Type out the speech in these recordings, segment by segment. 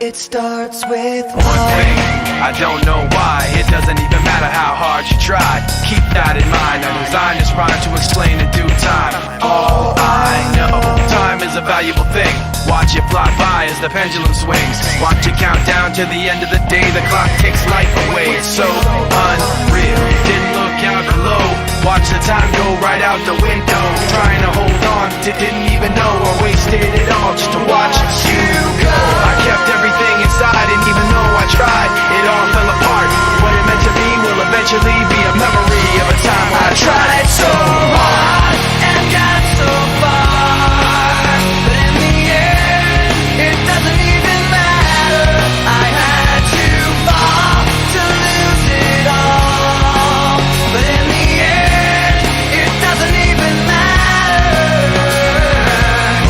It starts with one thing, I don't know why. It doesn't even matter how hard you try. Keep that in mind. I designed this rhyme to explain in due time. All I know, time is a valuable thing. Watch it fly by as the pendulum swings. Watch it count down to the end of the day. The clock takes life away. It's so unreal. Didn't look out below. Watch the time go right out the window. Trying to hold on to didn't even know I wasted it all just to watch you go. I kept everything inside, and even though I tried, it all fell apart. What it meant to me will eventually be a memory of a time when I tried so hard and got so far, but in the end, it doesn't even matter. I had to fall to lose it all, but in the end, it doesn't even matter.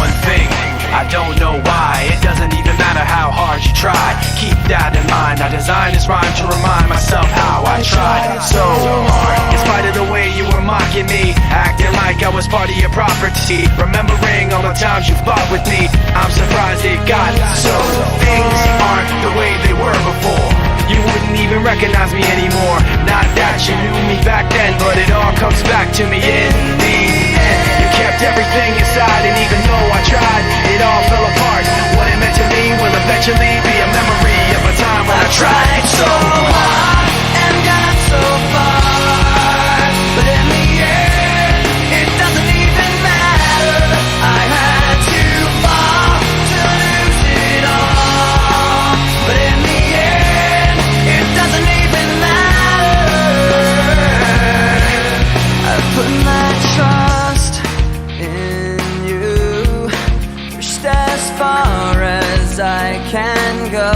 One thing, I don't know why. It doesn't even matter how hard you try. Keep that in mind. I designed this rhyme to remind myself how I tried so hard. In spite of the way you were mocking me, acting like I was part of your property, remembering all the times you fought with me, I'm surprised it got so. Things aren't the way they were before. You wouldn't even recognize me anymore. Not that you knew me back then, but it all comes back to me in the end. You kept everything inside, and even though I tried, it all fell apart. What it meant to me will eventually be a memory of a time when I tried so hard and got so far, but in the end, it doesn't even matter. I had to fall to lose it all, but in the end, it doesn't even matter. I put my trust in you, pushed as far as I can go.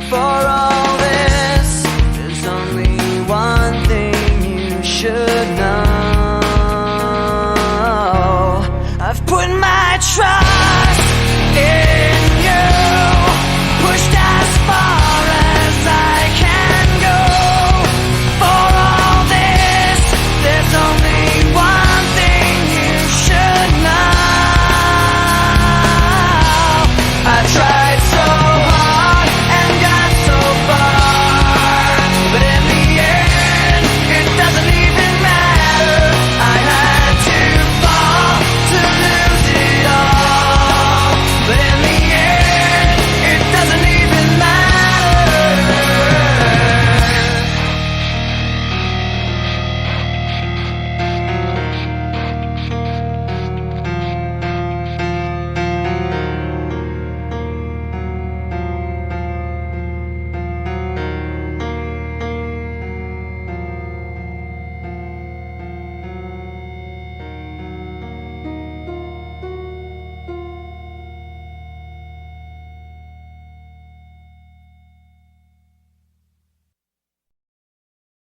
For all this, there's only one thing you should know. I've put my trust